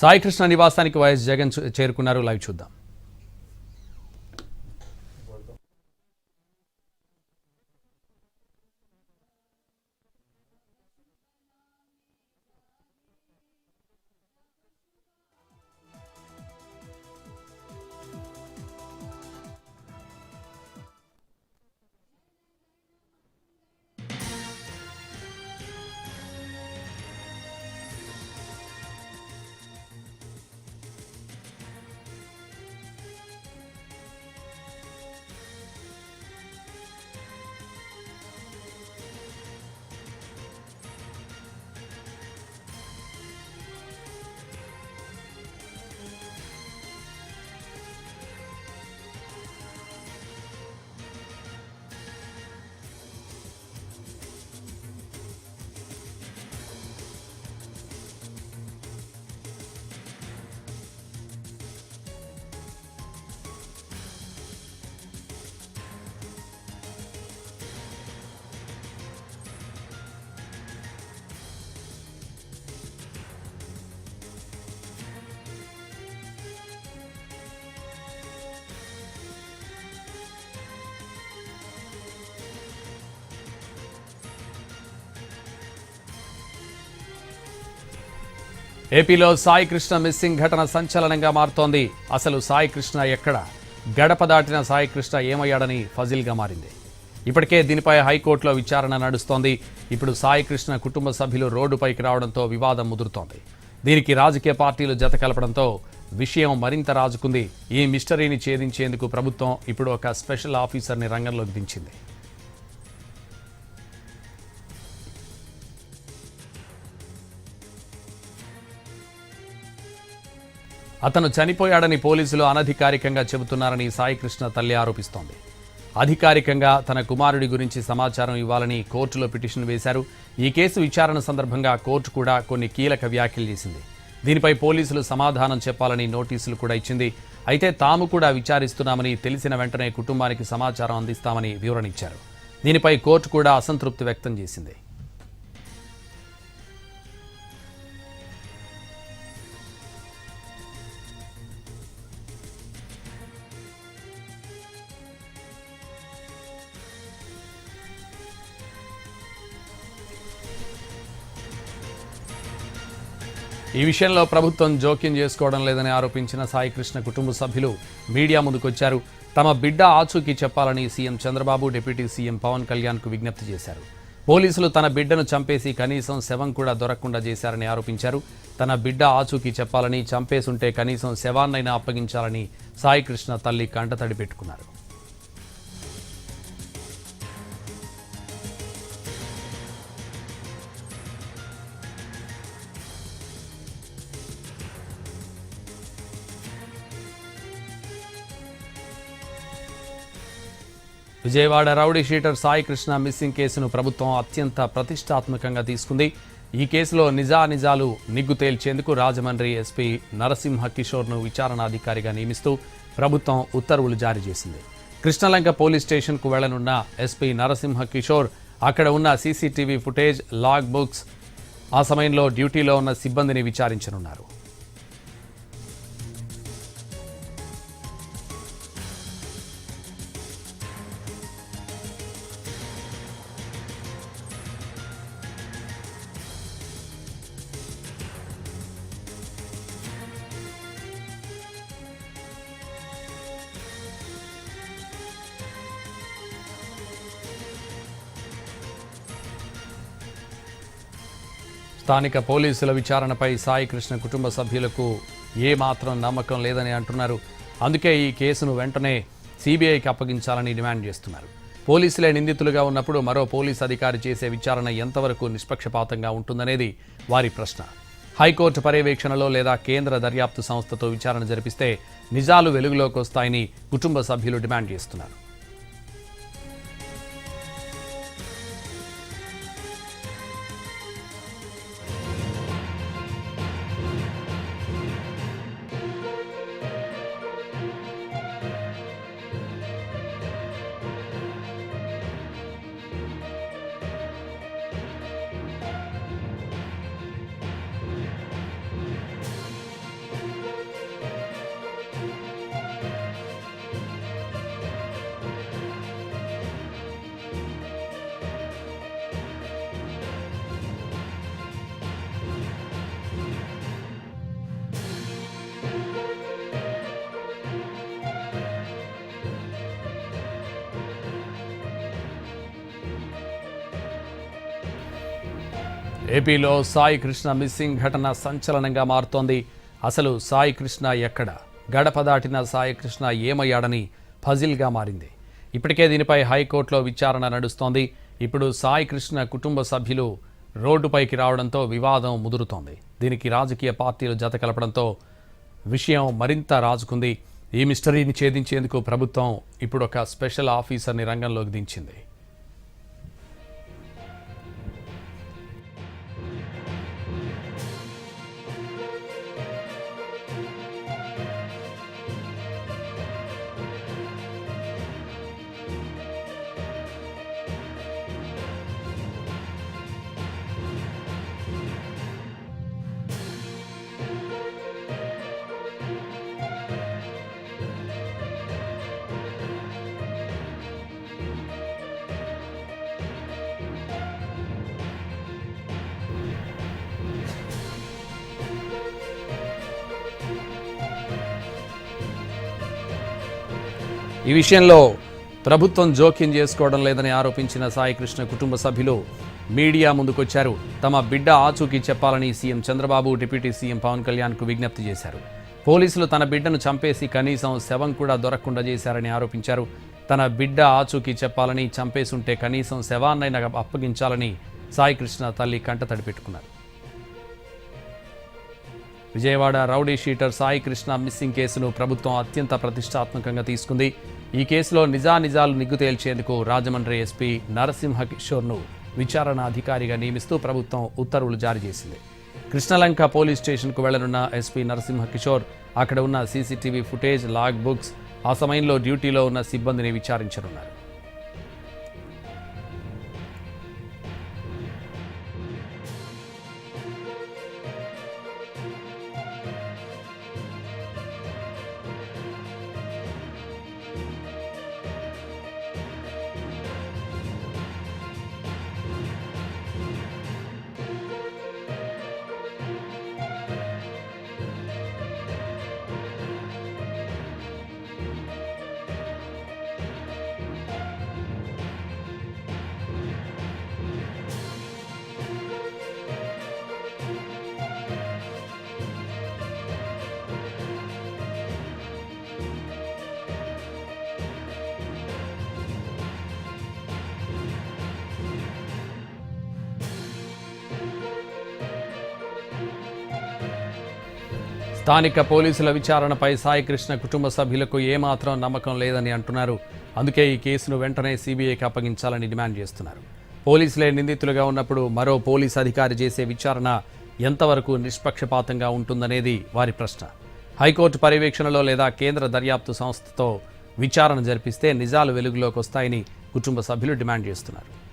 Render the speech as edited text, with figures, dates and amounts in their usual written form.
సాయికృష్ణ నివాసానికి వైఎస్ జగన్ చేరుకున్నారు. లైవ్ చూద్దాం. ఏపీలో సాయికృష్ణ మిస్సింగ్ ఘటన సంచలనంగా మారుతోంది. అసలు సాయికృష్ణ ఎక్కడ? గడప దాటిన సాయికృష్ణ ఏమయ్యాడని ఫజిల్గా మారింది. ఇప్పటికే దీనిపై హైకోర్టులో విచారణ నడుస్తోంది. ఇప్పుడు సాయికృష్ణ కుటుంబ సభ్యులు రోడ్డుపైకి రావడంతో వివాదం ముదురుతోంది. దీనికి రాజకీయ పార్టీలు జత కలపడంతో విషయం మరింత రాజుకుంది. ఈ మిస్టరీని ఛేదించేందుకు ప్రభుత్వం ఇప్పుడు ఒక స్పెషల్ ఆఫీసర్ని రంగంలోకి దించింది. అతను చనిపోయాడని పోలీసులు అనధికారికంగా చెబుతున్నారని సాయికృష్ణ తల్లి ఆరోపిస్తోంది. అధికారికంగా తన కుమారుడి గురించి సమాచారం ఇవ్వాలని కోర్టులో పిటిషన్ వేశారు. ఈ కేసు విచారణ సందర్భంగా కోర్టు కూడా కొన్ని కీలక వ్యాఖ్యలు చేసింది. దీనిపై పోలీసులు సమాధానం చెప్పాలని నోటీసులు కూడా ఇచ్చింది. అయితే తాము కూడా విచారిస్తున్నామని, తెలిసిన వెంటనే కుటుంబానికి సమాచారం అందిస్తామని వివరణ ఇచ్చారు. దీనిపై కోర్టు కూడా అసంతృప్తి వ్యక్తం చేసింది. ఈ విషయంలో ప్రభుత్వం జోక్యం చేసుకోవడం లేదని ఆరోపించిన సాయికృష్ణ కుటుంబ సభ్యులు మీడియా ముందుకొచ్చారు. తమ బిడ్డ ఆచూకీ చెప్పాలని CM Chandrababu, deputy CM Pawan కళ్యాణ్కు విజ్ఞప్తి చేశారు. పోలీసులు తన బిడ్డను చంపేసి కనీసం శవం కూడా దొరకకుండా చేశారని ఆరోపించారు. తన బిడ్డ ఆచూకీ చెప్పాలని, చంపేసుంటే కనీసం శవాన్నైనా అప్పగించాలని సాయికృష్ణ తల్లి కంటతడి పెట్టుకున్నారు. Vijayawada rowdy sheeter Saikrishna missing కేసును ప్రభుత్వం అత్యంత ప్రతిష్టాత్మకంగా తీసుకుంది. ఈ కేసులో నిజానిజాలు నిగ్గు తేల్చేందుకు రాజమండ్రి ఎస్పీ నరసింహ కిషోర్ను విచారణాధికారిగా నియమిస్తూ ప్రభుత్వం ఉత్తర్వులు జారీ చేసింది. కృష్ణలంక పోలీస్ స్టేషన్కు వెళ్లనున్న ఎస్పీ నరసింహ కిషోర్ అక్కడ ఉన్న సీసీటీవీ ఫుటేజ్, లాగ్ బుక్స్, ఆ సమయంలో డ్యూటీలో ఉన్న సిబ్బందిని విచారించనున్నారు. స్థానిక పోలీసుల విచారణపై సాయికృష్ణ కుటుంబ సభ్యులకు ఏమాత్రం నమ్మకం లేదని అంటున్నారు. అందుకే ఈ కేసును వెంటనే సిబిఐకి అప్పగించాలని డిమాండ్ చేస్తున్నారు. పోలీసులే నిందితులుగా ఉన్నప్పుడు మరో పోలీస్ అధికారి చేసే విచారణ ఎంతవరకు నిష్పక్షపాతంగా ఉంటుందనేది వారి ప్రశ్న. హైకోర్టు పర్యవేక్షణలో లేదా కేంద్ర దర్యాప్తు సంస్థతో విచారణ జరిపిస్తే నిజాలు వెలుగులోకి వస్తాయని కుటుంబ సభ్యులు డిమాండ్ చేస్తున్నారు. ఏపీలో సాయి కృష్ణ మిస్సింగ్ ఘటన సంచలనంగా మారుతోంది. అసలు సాయి కృష్ణ ఎక్కడ? గడప దాటిన సాయి కృష్ణ ఏమయ్యాడని పజిల్గా మారింది. ఇప్పటికే దీనిపై హైకోర్టులో విచారణ నడుస్తోంది. ఇప్పుడు సాయి కృష్ణ కుటుంబ సభ్యులు రోడ్డుపైకి రావడంతో వివాదం ముదురుతోంది. దీనికి రాజకీయ పార్టీలు జత కలపడంతో విషయం మరింత రాజుకుంది. ఈ మిస్టరీని ఛేదించేందుకు ప్రభుత్వం ఇప్పుడు ఒక స్పెషల్ ఆఫీసర్ని రంగంలోకి దించింది. ఈ విషయంలో ప్రభుత్వం జోక్యం చేసుకోవడం లేదని ఆరోపించిన సాయి కృష్ణ కుటుంబ సభ్యులు మీడియా ముందుకొచ్చారు. తమ బిడ్డ ఆచూకీ చెప్పాలని CM Chandrababu, deputy CM Pawan కళ్యాణ్కు విజ్ఞప్తి చేశారు. పోలీసులు తన బిడ్డను చంపేసి కనీసం శవం కూడా దొరకకుండా చేశారని ఆరోపించారు. తన బిడ్డ ఆచూకీ చెప్పాలని, చంపేసుంటే కనీసం శవాన్నైనా అప్పగించాలని సాయి కృష్ణ తల్లి కంటతడి పెట్టుకున్నారు. Vijayawada rowdy sheeter Sai Krishna missing కేసును ప్రభుత్వం అత్యంత ప్రతిష్టాత్మకంగా తీసుకుంది. ఈ కేసులో నిజానిజాలు నిగ్గు తేల్చేందుకు రాజమండ్రి ఎస్పీ నరసింహ కిషోర్ను విచారణ అధికారిగా నియమిస్తూ ప్రభుత్వం ఉత్తర్వులు జారీ చేసింది. కృష్ణలంక పోలీస్ స్టేషన్కు వెళ్లనున్న ఎస్పీ నరసింహ కిషోర్ అక్కడ ఉన్న సీసీటీవీ ఫుటేజ్, లాగ్ బుక్స్, ఆ సమయంలో డ్యూటీలో ఉన్న సిబ్బందిని విచారించనున్నారు. స్థానిక పోలీసుల విచారణపై సాయి కృష్ణ కుటుంబ సభ్యులకు ఏమాత్రం నమ్మకం లేదని అంటున్నారు. అందుకే ఈ కేసును వెంటనే సీబీఐకి అప్పగించాలని డిమాండ్ చేస్తున్నారు. పోలీసులే నిందితులుగా ఉన్నప్పుడు మరో పోలీస్ అధికారి చేసే విచారణ ఎంతవరకు నిష్పక్షపాతంగా ఉంటుందనేది వారి ప్రశ్న. హైకోర్టు పర్యవేక్షణలో లేదా కేంద్ర దర్యాప్తు సంస్థతో విచారణ జరిపిస్తే నిజాలు వెలుగులోకి వస్తాయని కుటుంబ సభ్యులు డిమాండ్ చేస్తున్నారు.